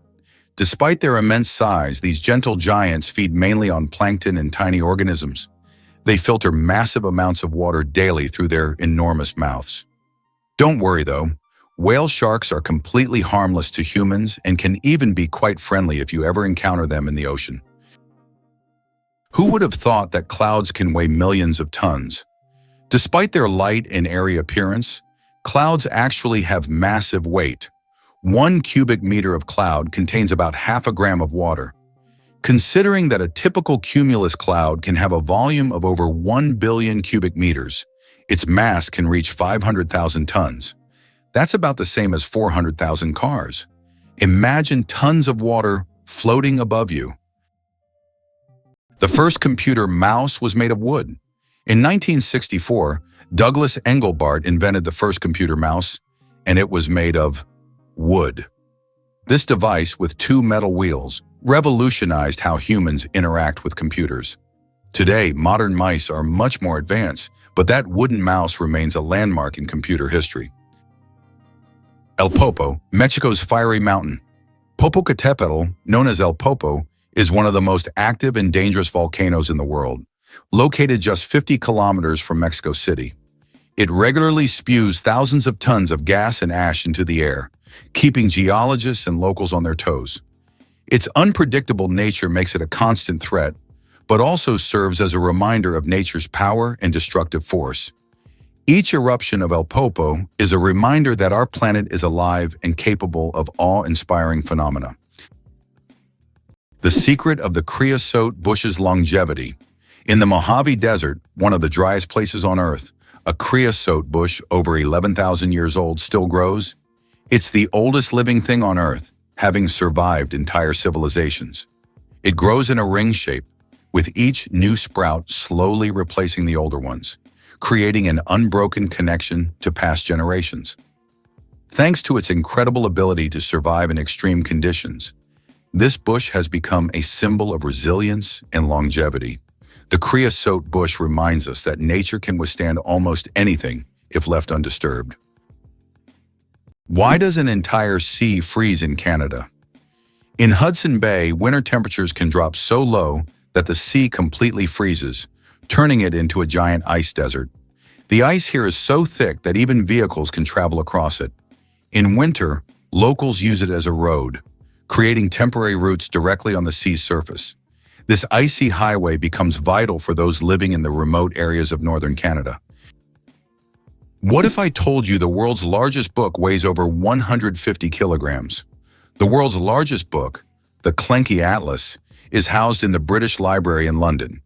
Despite their immense size, these gentle giants feed mainly on plankton and tiny organisms. They filter massive amounts of water daily through their enormous mouths. Don't worry though, whale sharks are completely harmless to humans and can even be quite friendly if you ever encounter them in the ocean. Who would have thought that clouds can weigh millions of tons? Despite their light and airy appearance, clouds actually have massive weight. 1 cubic meter of cloud contains about half a gram of water. Considering that a typical cumulus cloud can have a volume of over 1 billion cubic meters, its mass can reach 500,000 tons. That's about the same as 400,000 cars. Imagine tons of water floating above you. The first computer mouse was made of wood. In 1964, Douglas Engelbart invented the first computer mouse, and it was made of wood. This device, with two metal wheels, revolutionized how humans interact with computers. Today, modern mice are much more advanced, but that wooden mouse remains a landmark in computer history. El Popo, Mexico's fiery mountain. Popocatépetl, known as El Popo, is one of the most active and dangerous volcanoes in the world, located just 50 kilometers from Mexico City. It regularly spews thousands of tons of gas and ash into the air, keeping geologists and locals on their toes. Its unpredictable nature makes it a constant threat, but also serves as a reminder of nature's power and destructive force. Each eruption of El Popo is a reminder that our planet is alive and capable of awe-inspiring phenomena. The secret of the creosote bush's longevity. In the Mojave Desert, one of the driest places on Earth, a creosote bush over 11,000 years old still grows. It's the oldest living thing on Earth, having survived entire civilizations. It grows in a ring shape, with each new sprout slowly replacing the older ones, creating an unbroken connection to past generations. Thanks to its incredible ability to survive in extreme conditions, this bush has become a symbol of resilience and longevity. The creosote bush reminds us that nature can withstand almost anything if left undisturbed. Why does an entire sea freeze in Canada? In Hudson Bay, winter temperatures can drop so low that the sea completely freezes, turning it into a giant ice desert. The ice here is so thick that even vehicles can travel across it. In winter, locals use it as a road, creating temporary routes directly on the sea's surface. This icy highway becomes vital for those living in the remote areas of northern Canada. What if I told you the world's largest book weighs over 150 kilograms? The world's largest book, the Clenky Atlas, is housed in the British Library in London.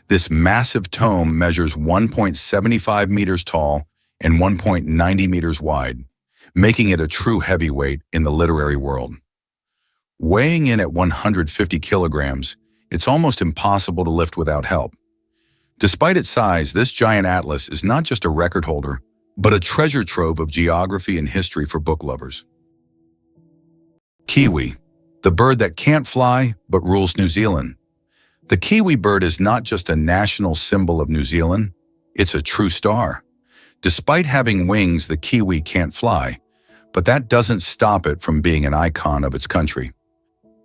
This massive tome measures 1.75 meters tall and 1.90 meters wide, making it a true heavyweight in the literary world. Weighing in at 150 kilograms, it's almost impossible to lift without help. Despite its size, this giant atlas is not just a record holder, but a treasure trove of geography and history for book lovers. Kiwi, the bird that can't fly but rules New Zealand. The kiwi bird is not just a national symbol of New Zealand, it's a true star. Despite having wings, the kiwi can't fly, but that doesn't stop it from being an icon of its country.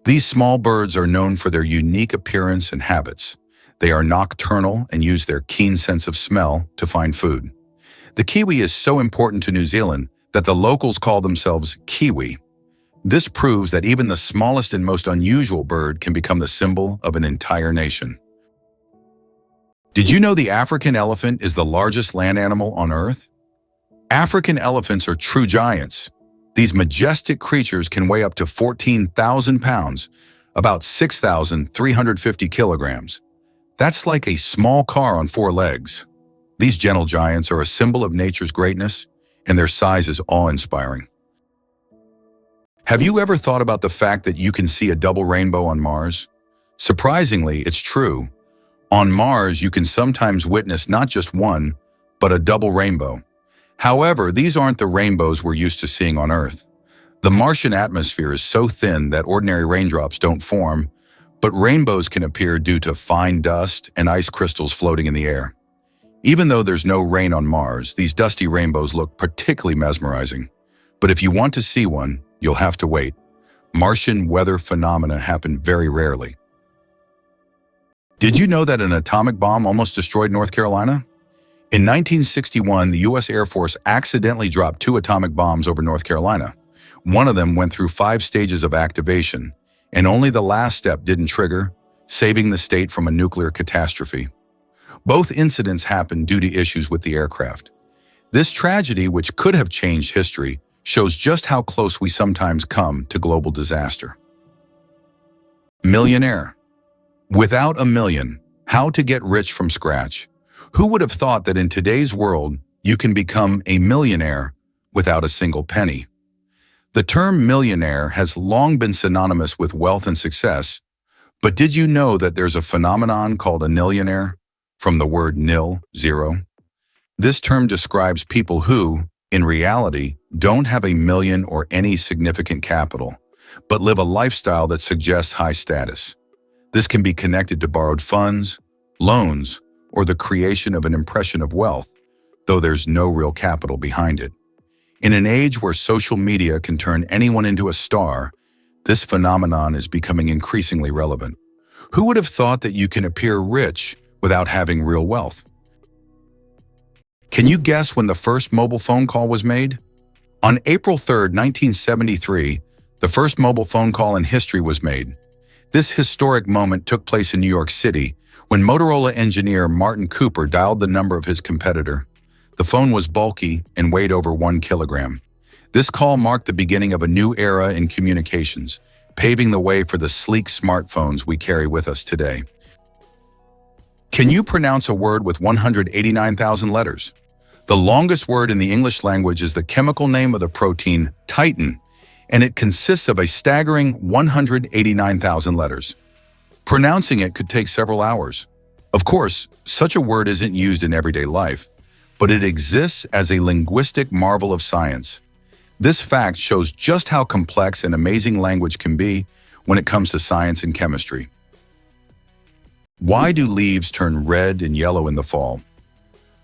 These small birds are known for their unique appearance and habits. They are nocturnal and use their keen sense of smell to find food. The kiwi is so important to New Zealand that the locals call themselves Kiwi. This proves that even the smallest and most unusual bird can become the symbol of an entire nation. Did you know the African elephant is the largest land animal on Earth? African elephants are true giants. These majestic creatures can weigh up to 14,000 pounds, about 6,350 kilograms. That's like a small car on four legs. These gentle giants are a symbol of nature's greatness, and their size is awe-inspiring. Have you ever thought about the fact that you can see a double rainbow on Mars? Surprisingly, it's true. On Mars, you can sometimes witness not just one, but a double rainbow. However, these aren't the rainbows we're used to seeing on Earth. The Martian atmosphere is so thin that ordinary raindrops don't form, but rainbows can appear due to fine dust and ice crystals floating in the air. Even though there's no rain on Mars, these dusty rainbows look particularly mesmerizing. But if you want to see one, you'll have to wait. Martian weather phenomena happen very rarely. Did you know that an atomic bomb almost destroyed North Carolina? In 1961, the U.S. Air Force accidentally dropped 2 atomic bombs over North Carolina. One of them went through 5 stages of activation, and only the last step didn't trigger, saving the state from a nuclear catastrophe. Both incidents happened due to issues with the aircraft. This tragedy, which could have changed history, shows just how close we sometimes come to global disaster. Millionaire. Without a million, how to get rich from scratch? Who would have thought that in today's world, you can become a millionaire without a single penny? The term millionaire has long been synonymous with wealth and success, but did you know that there's a phenomenon called a nillionaire, from the word nil, zero? This term describes people who, in reality, don't have a million or any significant capital, but live a lifestyle that suggests high status. This can be connected to borrowed funds, loans, or the creation of an impression of wealth, though there's no real capital behind it. In an age where social media can turn anyone into a star, this phenomenon is becoming increasingly relevant. Who would have thought that you can appear rich without having real wealth? Can you guess when the first mobile phone call was made? On April 3, 1973, the first mobile phone call in history was made. This historic moment took place in New York City when Motorola engineer Martin Cooper dialed the number of his competitor. The phone was bulky and weighed over 1 kilogram. This call marked the beginning of a new era in communications, paving the way for the sleek smartphones we carry with us today. Can you pronounce a word with 189,000 letters? The longest word in the English language is the chemical name of the protein titin, and it consists of a staggering 189,000 letters. Pronouncing it could take several hours. Of course, such a word isn't used in everyday life, but it exists as a linguistic marvel of science. This fact shows just how complex and amazing language can be when it comes to science and chemistry. Why do leaves turn red and yellow in the fall?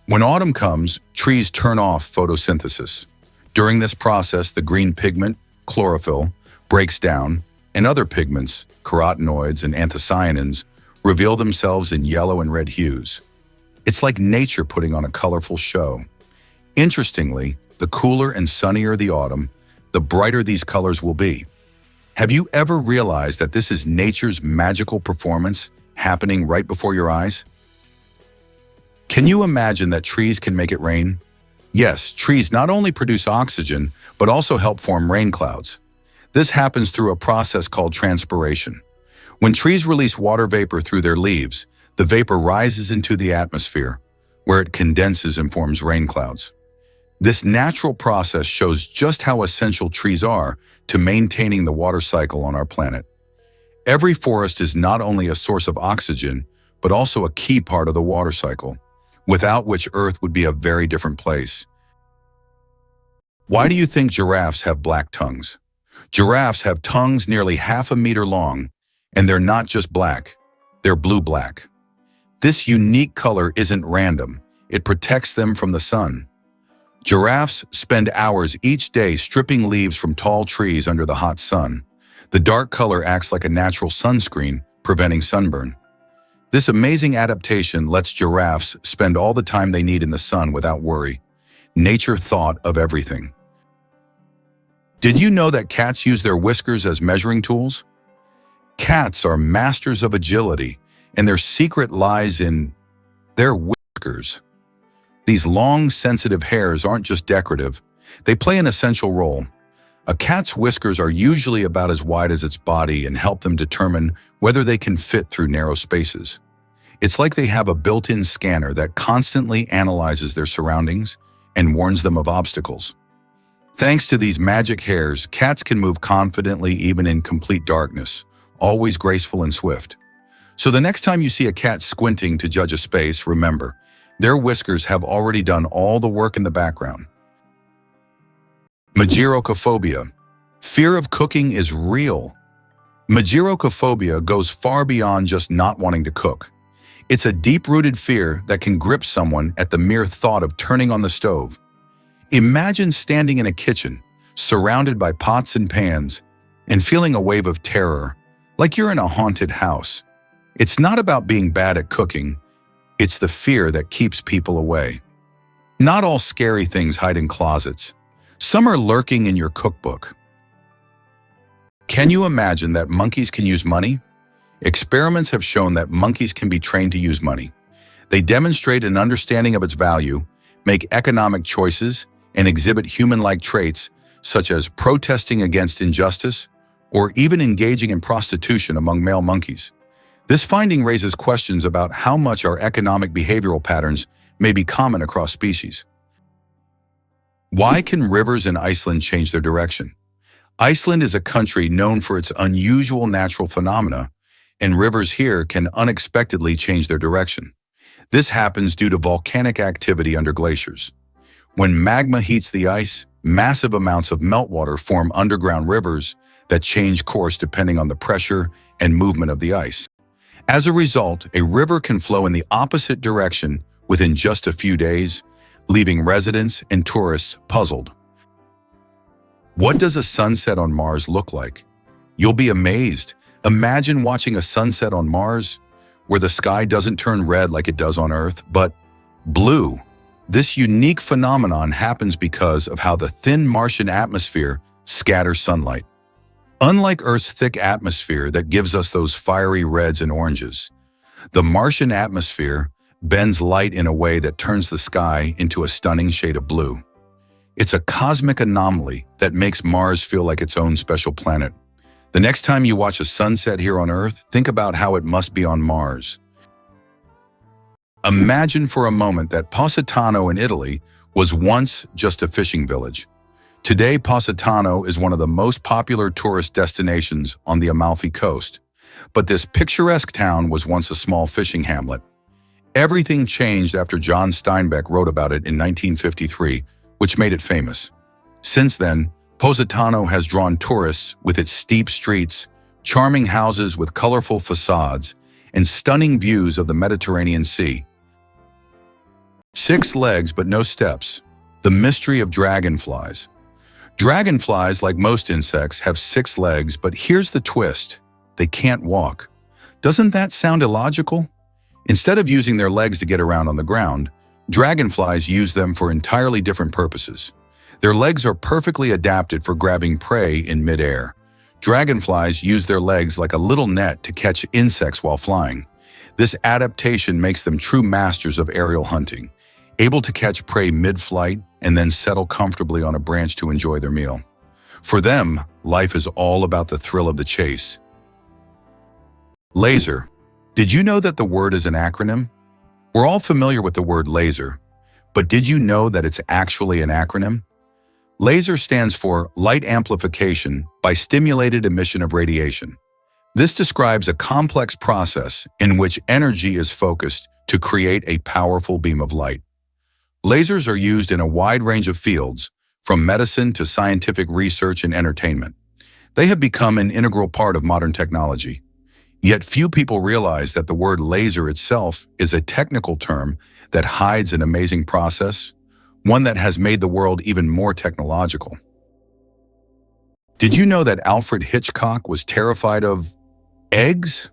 When autumn comes, trees turn off photosynthesis. During this process, the green pigment, chlorophyll, breaks down, and other pigments, carotenoids and anthocyanins, reveal themselves in yellow and red hues. It's like nature putting on a colorful show. Interestingly, the cooler and sunnier the autumn, the brighter these colors will be. Have you ever realized that this is nature's magical performance happening right before your eyes? Can you imagine that trees can make it rain? Yes, trees not only produce oxygen, but also help form rain clouds. This happens through a process called transpiration. When trees release water vapor through their leaves, the vapor rises into the atmosphere, where it condenses and forms rain clouds. This natural process shows just how essential trees are to maintaining the water cycle on our planet. Every forest is not only a source of oxygen, but also a key part of the water cycle, without which Earth would be a very different place. Why do you think giraffes have black tongues? Giraffes have tongues nearly 1/2 meter long, and they're not just black, they're blue-black. This unique color isn't random, it protects them from the sun. Giraffes spend hours each day stripping leaves from tall trees under the hot sun. The dark color acts like a natural sunscreen, preventing sunburn. This amazing adaptation lets giraffes spend all the time they need in the sun without worry. Nature thought of everything. Did you know that cats use their whiskers as measuring tools? Cats are masters of agility, and their secret lies in their whiskers. These long, sensitive hairs aren't just decorative, they play an essential role. A cat's whiskers are usually about as wide as its body and help them determine whether they can fit through narrow spaces. It's like they have a built-in scanner that constantly analyzes their surroundings and warns them of obstacles. Thanks to these magic hairs, cats can move confidently even in complete darkness, always graceful and swift. So the next time you see a cat squinting to judge a space, remember, their whiskers have already done all the work in the background. Magirocophobia. Fear of cooking is real. Magirocophobia goes far beyond just not wanting to cook. It's a deep-rooted fear that can grip someone at the mere thought of turning on the stove. Imagine standing in a kitchen, surrounded by pots and pans, and feeling a wave of terror, like you're in a haunted house. It's not about being bad at cooking, it's the fear that keeps people away. Not all scary things hide in closets. Some are lurking in your cookbook. Can you imagine that monkeys can use money? Experiments have shown that monkeys can be trained to use money. They demonstrate an understanding of its value, make economic choices, and exhibit human-like traits such as protesting against injustice or even engaging in prostitution among male monkeys. This finding raises questions about how much our economic behavioral patterns may be common across species. Why can rivers in Iceland change their direction? Iceland is a country known for its unusual natural phenomena, and rivers here can unexpectedly change their direction. This happens due to volcanic activity under glaciers. When magma heats the ice, massive amounts of meltwater form underground rivers that change course depending on the pressure and movement of the ice. As a result, a river can flow in the opposite direction within just a few days, leaving residents and tourists puzzled. What does a sunset on Mars look like? You'll be amazed. Imagine watching a sunset on Mars, where the sky doesn't turn red like it does on Earth, but blue. This unique phenomenon happens because of how the thin Martian atmosphere scatters sunlight. Unlike Earth's thick atmosphere that gives us those fiery reds and oranges, the Martian atmosphere bends light in a way that turns the sky into a stunning shade of blue. It's a cosmic anomaly that makes Mars feel like its own special planet. The next time you watch a sunset here on Earth, think about how it must be on Mars. Imagine for a moment that Positano in Italy was once just a fishing village. Today, Positano is one of the most popular tourist destinations on the Amalfi Coast. But this picturesque town was once a small fishing hamlet. Everything changed after John Steinbeck wrote about it in 1953, which made it famous. Since then, Positano has drawn tourists with its steep streets, charming houses with colorful facades, and stunning views of the Mediterranean Sea. 6 legs but no steps. The mystery of dragonflies. Dragonflies, like most insects, have 6 legs, but here's the twist. They can't walk. Doesn't that sound illogical? Instead of using their legs to get around on the ground, dragonflies use them for entirely different purposes. Their legs are perfectly adapted for grabbing prey in midair. Dragonflies use their legs like a little net to catch insects while flying. This adaptation makes them true masters of aerial hunting, able to catch prey mid-flight and then settle comfortably on a branch to enjoy their meal. For them, life is all about the thrill of the chase. Laser. Did you know that the word is an acronym? We're all familiar with the word laser, but did you know that it's actually an acronym? LASER stands for Light Amplification by Stimulated Emission of Radiation. This describes a complex process in which energy is focused to create a powerful beam of light. Lasers are used in a wide range of fields, from medicine to scientific research and entertainment. They have become an integral part of modern technology. Yet few people realize that the word laser itself is a technical term that hides an amazing process, one that has made the world even more technological. Did you know that Alfred Hitchcock was terrified of eggs?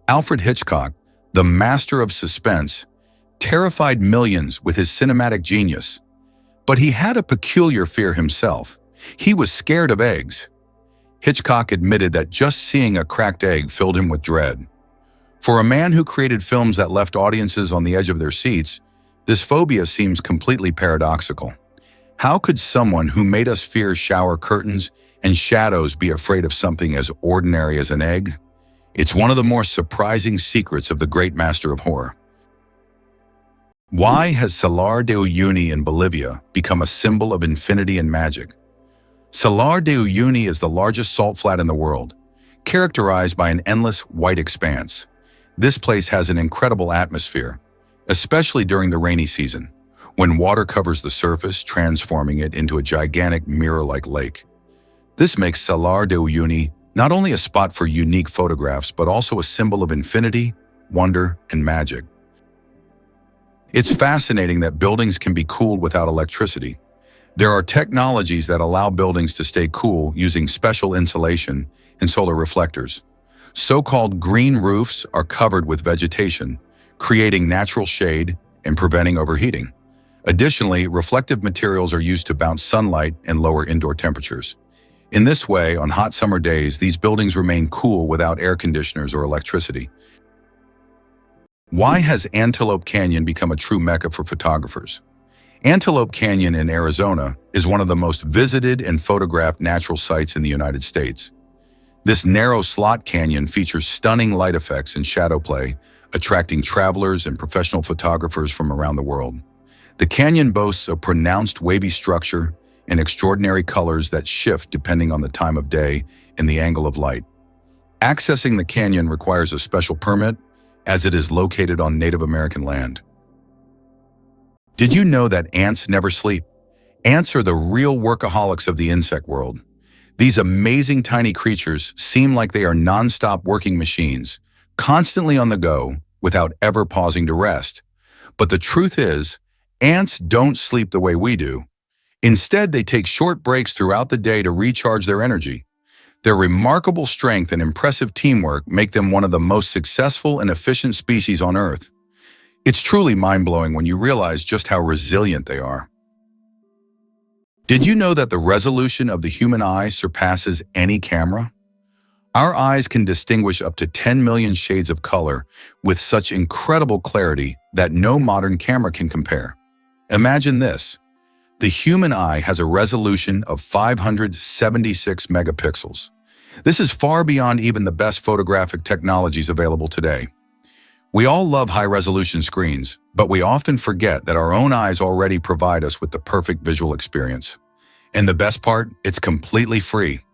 Alfred Hitchcock, the master of suspense, terrified millions with his cinematic genius. But he had a peculiar fear himself. He was scared of eggs. Hitchcock admitted that just seeing a cracked egg filled him with dread. For a man who created films that left audiences on the edge of their seats, this phobia seems completely paradoxical. How could someone who made us fear shower curtains and shadows be afraid of something as ordinary as an egg? It's one of the more surprising secrets of the great master of horror. Why has Salar de Uyuni in Bolivia become a symbol of infinity and magic? Salar de Uyuni is the largest salt flat in the world, characterized by an endless white expanse. This place has an incredible atmosphere, especially during the rainy season, when water covers the surface, transforming it into a gigantic mirror-like lake. This makes Salar de Uyuni not only a spot for unique photographs, but also a symbol of infinity, wonder, and magic. It's fascinating that buildings can be cooled without electricity. There are technologies that allow buildings to stay cool using special insulation and solar reflectors. So-called green roofs are covered with vegetation, creating natural shade and preventing overheating. Additionally, reflective materials are used to bounce sunlight and lower indoor temperatures. In this way, on hot summer days, these buildings remain cool without air conditioners or electricity. Why has Antelope Canyon become a true mecca for photographers? Antelope Canyon in Arizona is one of the most visited and photographed natural sites in the United States. This narrow slot canyon features stunning light effects and shadow play, attracting travelers and professional photographers from around the world. The canyon boasts a pronounced wavy structure, and extraordinary colors that shift depending on the time of day and the angle of light. Accessing the canyon requires a special permit, as it is located on Native American land. Did you know that ants never sleep? Ants are the real workaholics of the insect world. These amazing tiny creatures seem like they are non-stop working machines, constantly on the go, without ever pausing to rest. But the truth is, ants don't sleep the way we do. Instead, they take short breaks throughout the day to recharge their energy. Their remarkable strength and impressive teamwork make them one of the most successful and efficient species on Earth. It's truly mind-blowing when you realize just how resilient they are. Did you know that the resolution of the human eye surpasses any camera? Our eyes can distinguish up to 10 million shades of color with such incredible clarity that no modern camera can compare. Imagine this. The human eye has a resolution of 576 megapixels. This is far beyond even the best photographic technologies available today. We all love high-resolution screens, but we often forget that our own eyes already provide us with the perfect visual experience. And the best part, it's completely free.